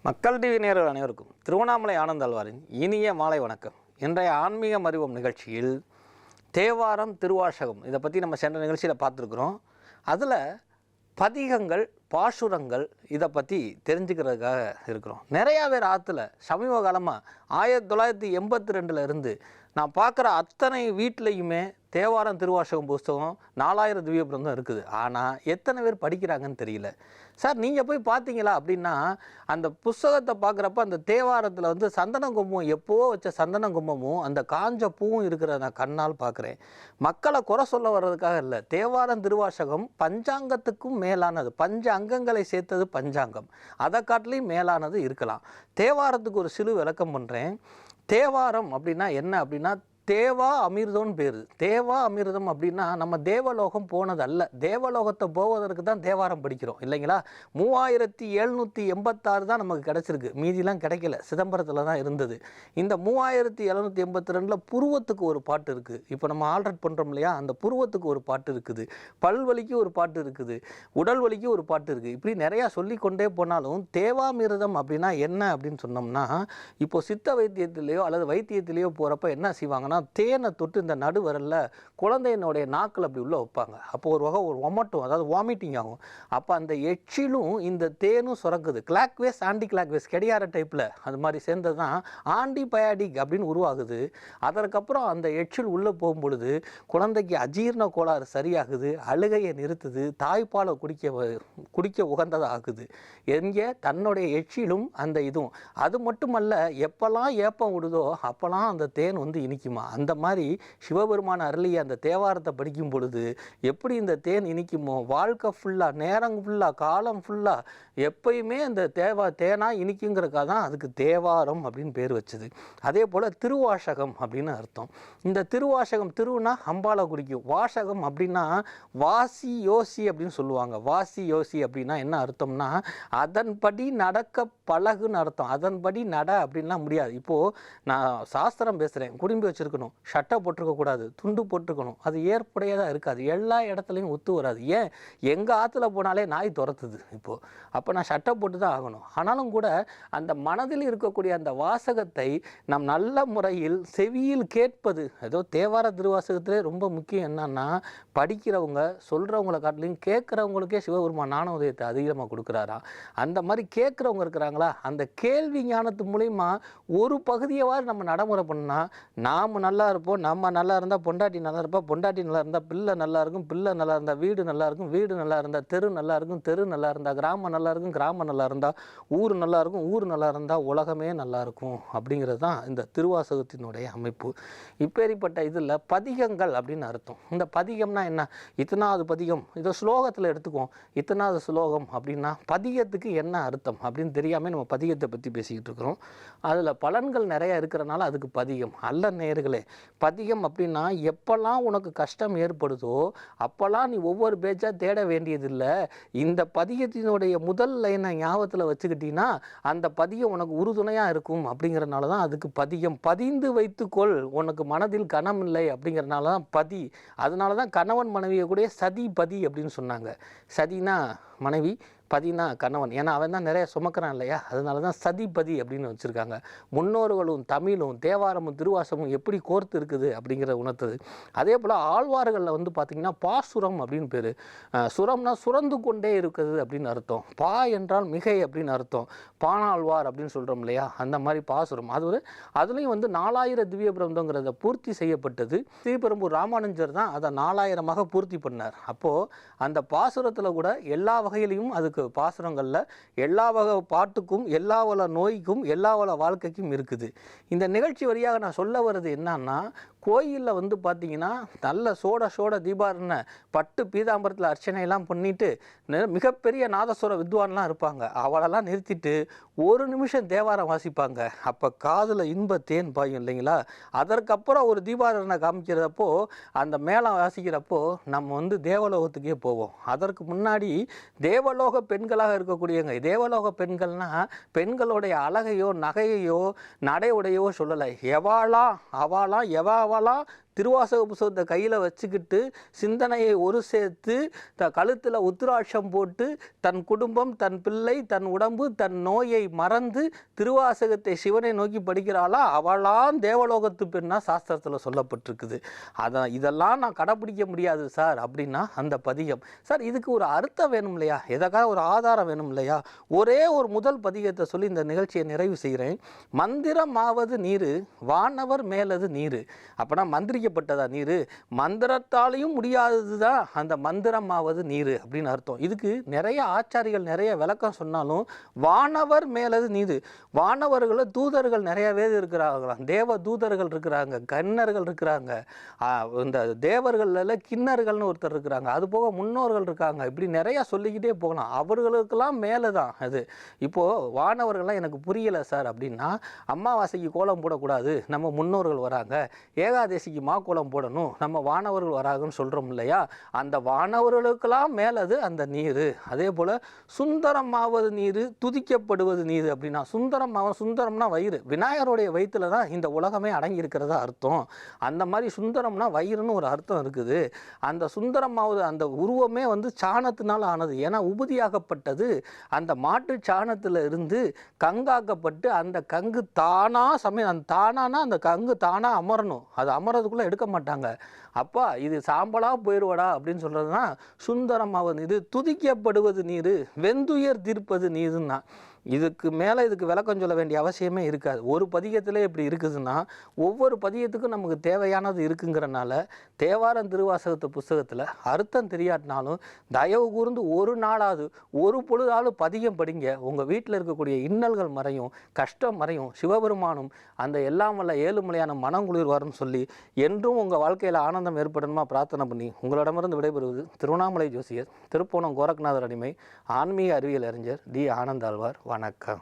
மக்கள் டிவி நேயர்கள் அனைவருக்கும் திருவண்ணாமலை ஆனந்த் அல்வாரின் இனிய மாலை வணக்கம். இன்றைய ஆன்மீகம் அறிவோம் நிகழ்ச்சியில் தேவாரம் திருவாசகம் இதை பற்றி நம்ம சென்ற நிகழ்ச்சியில் பார்த்துருக்குறோம். அதில் பதிகங்கள் பாசுரங்கள் இதை பற்றி தெரிஞ்சுக்கிறதுக்காக இருக்கிறோம். நிறையா பேர் ஆற்றுல சமீப காலமாக 1982 இருந்து நான் பார்க்குற அத்தனை வீட்லேயுமே தேவாரம் திருவாசகம் புஸ்தகம் 4000 திவ்ய பிரந்தம் இருக்குது. ஆனால் எத்தனை பேர் படிக்கிறாங்கன்னு தெரியல. சார் நீங்கள் போய் பார்த்தீங்களா அப்படின்னா அந்த புஸ்தகத்தை பார்க்குறப்ப அந்த தேவாரத்தில் வந்து சந்தன கும்பம் எப்போவோ வச்ச சந்தன கும்பமும் அந்த காஞ்ச பூவும் இருக்கிறத நான் கண்ணால் பார்க்குறேன். மக்களை குறை சொல்ல வர்றதுக்காக இல்லை. தேவாரம் திருவாசகம் பஞ்சாங்கத்துக்கும் மேலானது. பஞ்ச அங்கங்களை சேர்த்தது பஞ்சாங்கம். அதை காட்டிலையும் மேலானது இருக்கலாம். தேவாரத்துக்கு ஒரு சிறு விளக்கம் பண்ணுறேன். தேவாரம் அப்படின்னா என்ன அப்படின்னா தேவா அமிர்தம்னு பேர். தேவா அமிர்தம் அப்படின்னா நம்ம தேவலோகம் போனது அல்ல. தேவலோகத்தை போவதற்கு தான் தேவாரம் படிக்கிறோம் இல்லைங்களா. 3786 தான் நமக்கு கிடச்சிருக்கு. மீதிலாம் கிடைக்கல, சிதம்பரத்தில் தான் இருந்தது. இந்த 3782 புருவத்துக்கு ஒரு பாட்டு இருக்குது. இப்போ நம்ம ஆல்ரெடி பண்ணுறோம் இல்லையா, அந்த புருவத்துக்கு ஒரு பாட்டு இருக்குது, பல்வலிக்கு ஒரு பாட்டு இருக்குது, உடல் வலிக்கு ஒரு பாட்டு இருக்குது. இப்படி நிறையா சொல்லி கொண்டே போனாலும் தேவாமிர்தம் அப்படின்னா என்ன அப்படின்னு சொன்னோம்னா, இப்போ சித்த வைத்தியத்திலேயோ அல்லது வைத்தியத்திலேயோ போகிறப்ப என்ன செய்வாங்கன்னா தேனை தொட்டு இந்த நடுவரல்ல குழந்தையினுடைய நாக்கில் அப்படி உள்ள வைப்பாங்க. அப்போ ஒரு வகை ஒரு ஒமட்டும், அதாவது வாமிட்டிங் ஆகும். அப்போ அந்த எச்சிலும் இந்த தேனும் சுரக்குது. கிளாக்வேஸ் ஆன்டி கிளாக்வேஸ் கெடியார டைப்பில் அது மாதிரி சேர்ந்தது தான் ஆன்டிபயாடிக் அப்படின்னு உருவாகுது. அதற்கப்புறம் அந்த எச்சில் உள்ளே போகும்பொழுது குழந்தைக்கு அஜீரண கோளாறு சரியாகுது, அழுகையை நிறுத்துது, தாய்ப்பாலை குடிக்க உகந்ததாகுது. எங்கே தன்னுடைய எச்சிலும் அந்த இதுவும். அது மட்டுமல்ல, எப்போல்லாம் ஏப்பம் விடுதோ அப்போல்லாம் அந்த தேன் வந்து இனிக்குமா. அந்த மாதிரி சிவபெருமான அருளிய அந்த தேவாரத்தை படிக்கும் பொழுது எப்படி இந்த தேன் இனிக்குமோ, வாழ்க்கை ஃபுல்லாக, நேரம் ஃபுல்லாக, காலம் ஃபுல்லாக எப்பயுமே அந்த தேனா இனிக்குங்கிறக்காக தான் அதுக்கு தேவாரம் அப்படின்னு பேர் வச்சுது. அதே போல் திருவாசகம் அப்படின்னு அர்த்தம். இந்த திருவாசகம், திருவுனா அம்பாலை குறிக்கும், வாசகம் அப்படின்னா வாசி யோசி அப்படின்னு சொல்லுவாங்க. வாசி யோசி அப்படின்னா என்ன அர்த்தம்னா அதன்படி நடக்க பழகுன்னு அர்த்தம். அதன்படி நட அப்படின்லாம் முடியாது. இப்போது நான் சாஸ்திரம் பேசுகிறேன், குடும்பி வச்சுருக்கணும், சட்டை போட்டிருக்கக்கூடாது, துண்டு போட்டிருக்கணும், அது ஏற்புடையதாக இருக்காது, எல்லா இடத்துலையும் ஒத்து வராது. ஏன் எங்கள் ஆற்றுல போனாலே நாய் துரத்துது. இப்போது அப்போ நான் சட்டை போட்டு தான் ஆகணும். ஆனாலும் கூட அந்த மனதில் இருக்கக்கூடிய அந்த வாசகத்தை நம் நல்ல முறையில் செவியில் கேட்பது. ஏதோ தேவார திருவாசகத்திலே ரொம்ப முக்கியம் என்னன்னா, படிக்கிறவங்க சொல்கிறவங்களை காட்டிலையும் கேட்குறவங்களுக்கே சிவபெருமான் ஞான உதயத்தை அதிகமாக கொடுக்குறாரா. அந்த மாதிரி கேட்குறவங்க இருக்கிறாங்களா, அந்த கேள்வி ஞானத்து மூலிமா ஒரு பகுதியவாறு நம்ம நடைமுறை பண்ணால் நாம் நல்லா இருப்போம். நம்ம நல்லா இருந்தால் பொண்டாட்டி நல்லா இருப்பா, பொண்டாட்டி நல்லா இருந்தால் பிள்ளை நல்லா இருக்கும், பிள்ளை நல்லா இருந்தால் வீடு நல்லா இருக்கும், வீடு நல்லா இருந்தால் தெரு நல்லா இருக்கும், தெரு நல்லா இருந்தால் கிராமம் நல்லா இருக்கும், கிராமம் நல்லா இருந்தால் ஊர் நல்லா இருக்கும், ஊர் நல்லா இருந்தால் உலகமே நல்லா இருக்கும். அப்படிங்கிறது தான் இந்த திருவாசகத்தினுடைய அமைப்பு. இப்பேற்பட்ட இதில் பதிகங்கள் அப்படின்னு அர்த்தம். இந்த பதிகம்னா என்ன, இத்தனாவது பதிகம், இதை ஸ்லோகத்தில் எடுத்துக்குவோம். இத்தனாவது ஸ்லோகம் அப்படின்னா பதிகத்துக்கு என்ன அர்த்தம் அப்படின்னு தெரியாமல் நம்ம பதிகத்தை பற்றி பேசிக்கிட்டு இருக்கிறோம். அதில் பலன்கள் நிறையா இருக்கிறனால அதுக்கு பதிகம் அல்ல நேயர்களே. பதிகம் அப்படின்னா எப்பெல்லாம் உனக்கு கஷ்டம் ஏற்படுதோ அப்போல்லாம் நீ ஒவ்வொரு பேஜாக தேட வேண்டியதில்லை. இந்த பதிகத்தினுடைய முதல் லைனை ஞாபகத்தில் வச்சுக்கிட்டீங்கன்னா அந்த பதிகம் உனக்கு உறுதுணையாக இருக்கும். அப்படிங்கிறனால தான் அதுக்கு பதிகம். பதிந்து வைத்துக்கொள், உனக்கு மனதில் கனம் இல்லை அப்படிங்கிறனால தான் பதி. அதனால தான் கணவன் மனைவியை கூட சதி பதி அப்படின்னு சொன்னாங்க. சதினா மனைவி, பதினா கணவன். ஏன்னா அவன் தான் நிறைய சுமக்கிறான் இல்லையா, அதனால தான் சதிபதி அப்படின்னு வச்சுருக்காங்க. முன்னோர்களும் தமிழும் தேவாரமும் திருவாசமும் எப்படி கோர்த்து இருக்குது அப்படிங்கிற உணர்த்தது. அதே போல் ஆழ்வார்களில் வந்து பார்த்திங்கன்னா பாசுரம் அப்படின்னு பேர். சுரம்னா சுரந்து கொண்டே இருக்குது அப்படின்னு அர்த்தம். பா என்றால் மிகை அப்படின்னு அர்த்தம். பானாழ்வார் அப்படின்னு சொல்கிறோம் இல்லையா, அந்த மாதிரி பாசுரம். அதுலேயும் வந்து 4000 திவ்ய பிரந்தங்கிறத பூர்த்தி செய்யப்பட்டது. ஸ்ரீபெரும்பூர் ராமானுஜர் தான் அதை 4000 பூர்த்தி பண்ணார். அப்போது அந்த பாசுரத்தில் கூட எல்லா வகையிலையும் அதுக்கு பாசுரங்களில் எல்லா வகை பாட்டுக்கும், எல்லா வள நோய்க்கும், எல்லா வள வாழ்க்கைக்கும் இருக்குது. இந்த நிகழ்ச்சி வழியாக நான் சொல்ல வர்றது என்னன்னா, கோயிலில் வந்து பார்த்திங்கன்னா நல்ல சோட தீபாரண பட்டு பீதாம்பரத்தில் அர்ச்சனையெல்லாம் பண்ணிவிட்டு மிகப்பெரிய நாதஸ்வர வித்வான்லாம் இருப்பாங்க. அவளெல்லாம் நிறுத்திட்டு ஒரு நிமிஷம் தேவாரம் வாசிப்பாங்க. அப்போ காதில் இன்ப தேன் பாயும் இல்லைங்களா. அதற்கப்புறம் ஒரு தீபாரணை காமிக்கிறப்போ, அந்த மேளம் வாசிக்கிறப்போ நம்ம வந்து தேவலோகத்துக்கே போவோம். அதற்கு முன்னாடி தேவலோக பெண்களாக இருக்கக்கூடியவங்க, தேவலோக பெண்கள்னால் பெண்களுடைய அழகையோ நகையையோ நடையுடையோ சொல்லலை. எவாளாம் எவாவெல்லாம் திருவாசக புஸ்தகத்தை கையில் வச்சுக்கிட்டு சிந்தனையை ஒரு சேர்த்து கழுத்தில் உத்திராட்சம் போட்டு தன் குடும்பம், தன் பிள்ளை, தன் உடம்பு, தன் நோயை மறந்து திருவாசகத்தை சிவனை நோக்கி படிக்கிறாளா அவளாம் தேவலோகத்து பெண்ணா சாஸ்திரத்தில் சொல்லப்பட்டிருக்குது. இதெல்லாம் நான் கடைப்பிடிக்க முடியாது சார் அப்படின்னா அந்த பதிகம். சார் இதுக்கு ஒரு அர்த்தம் வேணும் இல்லையா, எதற்காக ஒரு ஆதாரம் வேணும் இல்லையா? ஒரே ஒரு முதல் பதிகத்தை சொல்லி இந்த நிகழ்ச்சியை நிறைவு செய்கிறேன். மந்திரமாவது நீரு, வானவர் மேலது நீரு. அப்போனா மந்திரிக்கப்பட்டதா நீரு? மந்திரத்தாலையும் முடியாதது தான் அந்த மந்திரமாவது நீரு அப்படின்னு அர்த்தம். இதுக்கு நிறைய ஆச்சாரிகள் நிறைய விளக்கம் சொன்னாலும் வானவர் மேலது நீரு, வானவர்கள் தூதர்கள் நிறைய பேர் இருக்கிறாங்களாம், தேவ தூதர்கள் இருக்கிறாங்க, கண்ணர்கள் இருக்கிறாங்க, இந்த தேவர்கள்ல கிண்ணர்கள்னு ஒருத்தர் இருக்கிறாங்க, அது போக முன்னோர்கள் இருக்காங்க, இப்படி நிறைய சொல்லிக்கிட்டே போகலாம். அவர்களுக்கெல்லாம் மேலே தான் அது. இப்போது வானவர்கள்லாம் எனக்கு புரியலை சார் அப்படின்னா, அமாவாசைக்கு கோலம் போடக்கூடாது, நம்ம முன்னோர்கள் வராங்க, ஏகாதசிக்கு கோலம் போடணும், நம்ம வானவர்கள் வராங்கன்னு சொல்கிறோம் இல்லையா? அந்த வானவர்களுக்கெல்லாம் மேலது அந்த நீர். அதே போல் சுந்தரமாவது நீர், துதிக்கப்படுவது நீர் அப்படின்னா சுந்தரம்னா வயிறு, விநாயகருடைய வயிற்றுல தான் இந்த உலகமே அடங்கி இருக்கிறதா அர்த்தம். அந்த மாதிரி சுந்தரம்னா வயிறுன்னு ஒரு அர்த்தம் இருக்குது. அந்த சுந்தரமாவது அந்த உருவமே சாணத்தினால் ஆனது. ஏன்னா உபதியாகப்பட்டது அந்த மாட்டு சாணத்தில் இருந்து கங்காக்கப்பட்டு அந்த கங்கு தானா அந்த தானானா அந்த கங்கு தானா அமரணும், அது அமரதுக்குள்ளே எடுக்க மாட்டாங்க. அப்பா இது சாம்பலாக போயிடுவடா அப்படின்னு சொல்கிறதுனா சுந்தரமாவது நீர், துதிக்கப்படுவது நீர், வெந்துயர் தீர்ப்பது நீருன்னா. இதுக்கு மேலே இதுக்கு விளக்கம் சொல்ல வேண்டிய அவசியமே இருக்காது. ஒரு பதிகத்திலே இப்படி இருக்குதுன்னா ஒவ்வொரு பதிகத்துக்கும் நமக்கு தேவையானது இருக்குங்கிறனால தேவாரம் திருவாசகத்து புஸ்தகத்தில் அர்த்தம் தெரியாட்டினாலும் தயவு கூர்ந்து ஒரு நாளாவது ஒரு பொழுதாவது பதிகம் படிங்க. உங்கள் வீட்டில் இருக்கக்கூடிய இன்னல்கள் மறையும், கஷ்டம் மறையும், சிவபெருமானும் அந்த எல்லாம் வல்ல ஏழுமலையான மனங்குளிர் வரும்னு சொல்லி என்றும் உங்கள் வாழ்க்கையில் ஆனந்தம் ஏற்படணுமா பிரார்த்தனை பண்ணி உங்களிடமிருந்து விடைபெறுவது திருவண்ணாமலை ஜோசியர், திருப்போணம் கோரக்நாதர் அடிமை, ஆன்மீக அறிவியல் அறிஞர் டி. ஆனந்தாழ்வார். வணக்கம்.